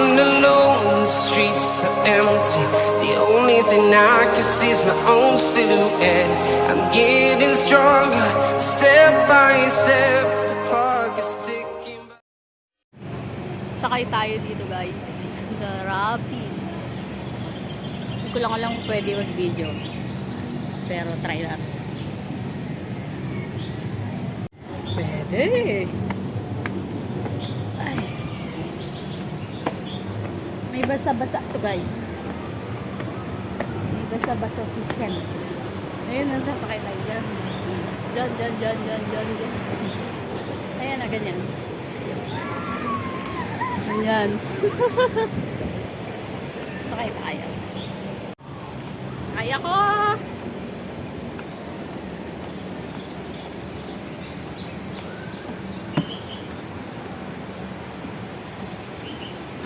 I'm alone, the streets are empty. The only thing I can see is my own silhouette. I'm getting stronger, step by step. The clock is ticking. Sakay tayo dito guys, the rapids. Hindi ko lang alam kung pwede mag-video, pero try natin. Pwede. Ay. May basa-basa to guys. May basa-basa system. Ayun, nasa sakay tayo dyan. Dyan. Ayan na, ganyan. Ayan. Sakay tayo. Sakay ako!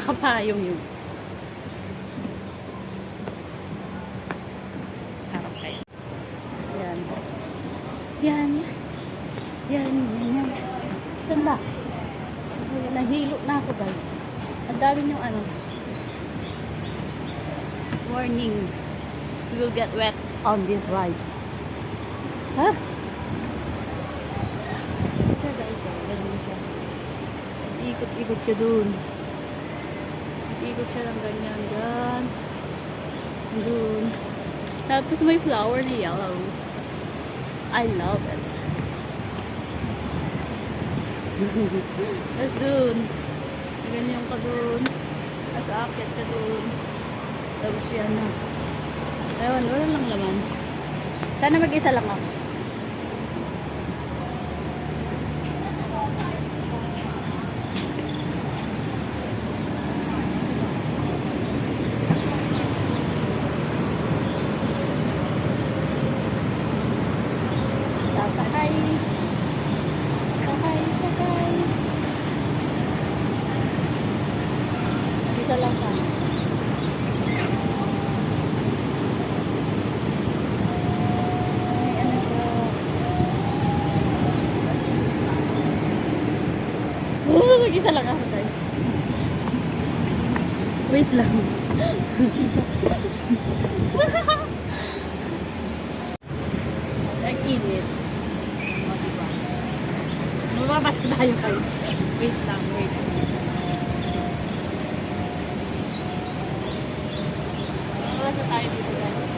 Kapayong yun. Sarap kayo. Ayan. Yan. Saan ba? Nahilo na ako guys. Ang dami yung ano. Warning. You will get wet on this ride. Ha? Ito guys, ganun siya. Ikot-ikot siya dun. Ikot siya ng ganyan. Dun. Tapos may flower na yellow. I love it. Tapos dun. Ganyan ka dun. Tapos akit ka dun. Tapos yan na. Ewan, wala lang laman. Sana mag-isa lang ako. Sasakay. Sakay. Isa lang sana. Ay, ano siya. Mag-isa lang ako guys. Wait lang. Nag-init. O, diba? Lumabas ko tayo guys. Wait lang. Lumabas na tayo dito guys.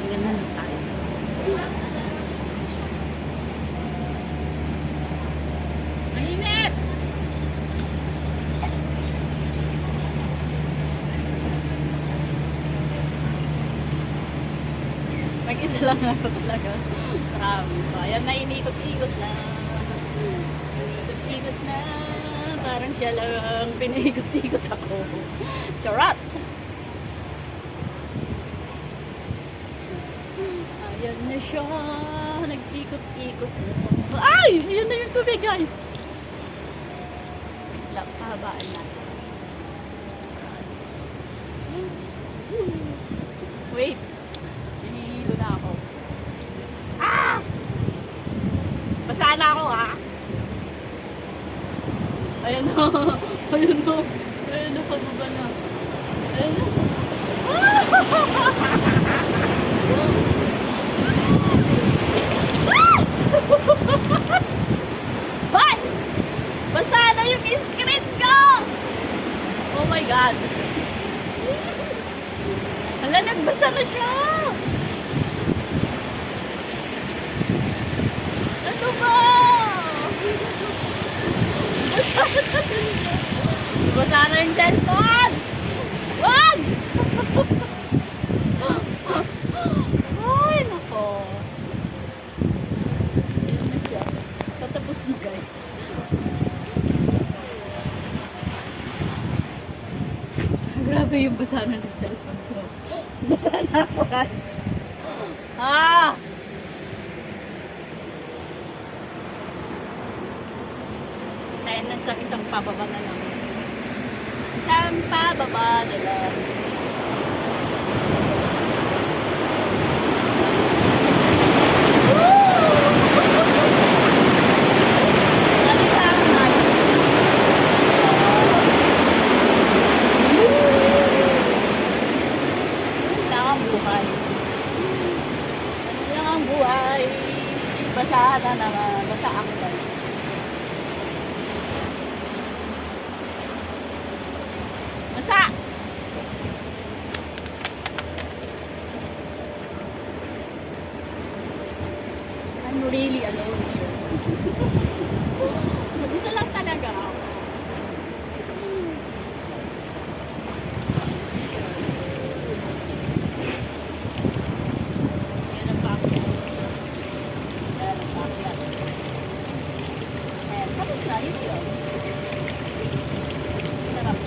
Ganyan na tayo. Mainit! Mag-isa lang ako talaga. Marami. So, ayan na, inikot-ikot na. Inikot-ikot na. Parang siya lang pinaikot-ikot ako. Charot! Ayan na siya. Nag-ikot-ikot na. Ay! Ayan na yung tubig, guys. Pahabaan natin. Wait. Hinihilo na ako. Ah! Basa na ako, ha? Ayan na. Ayan na. Pababa na. Ayan na. Hoy! Basa na yung screen ko! Oh my God! Hala, nagbasa na siya! Ano ba? Basa na yung cellphone! Wag! Ay, nako. Ayan na siya. Patapos na guys. Grabe yung basa na ng cellphone ko. Basa na ako guys. Ah! Tayo na sa isang pababa na lang. Isang pababa na lang. Woo! Ano lang, nice. Basahan na naman. Basa ako guys. Basa! I'm really alone here. Mag-isa lang talaga ako. Ayan ang background. Ayan ang background. Ayan, tapos na yun yun. Sarap.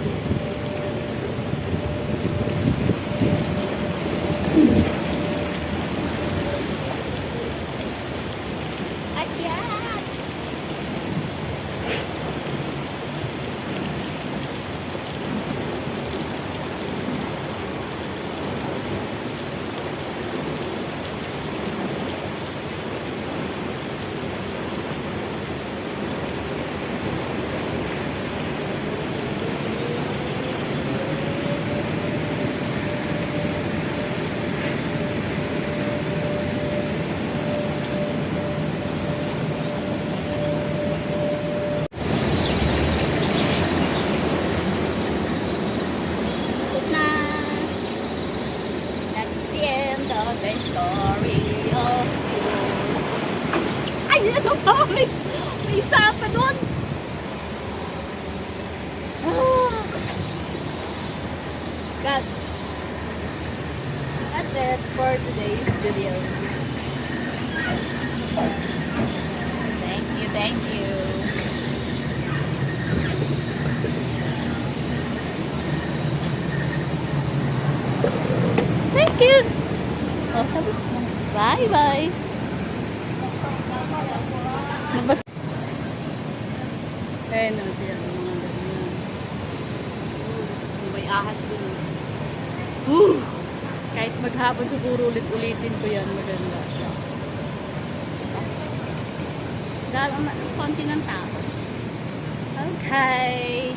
Akyat! Tapos na. That's the end of the story of you. Ay, ano ba? May isa pa doon. Ah. God. That's it for today's video. Thank you, thank you. Thank you. Oh, tapos na. Bye-bye. Mabas. Ayun na siya. Mga ganyan. May ahas dun. Kahit maghapon siguro ulit-ulitin ko yan. Maganda siya. Dahil konti ng tao. Okay.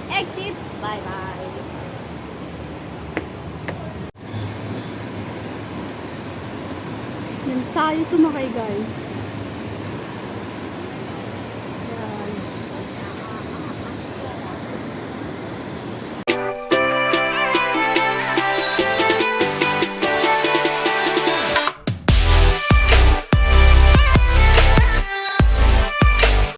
Exit. Bye-bye. Yan, sayo sumakay guys.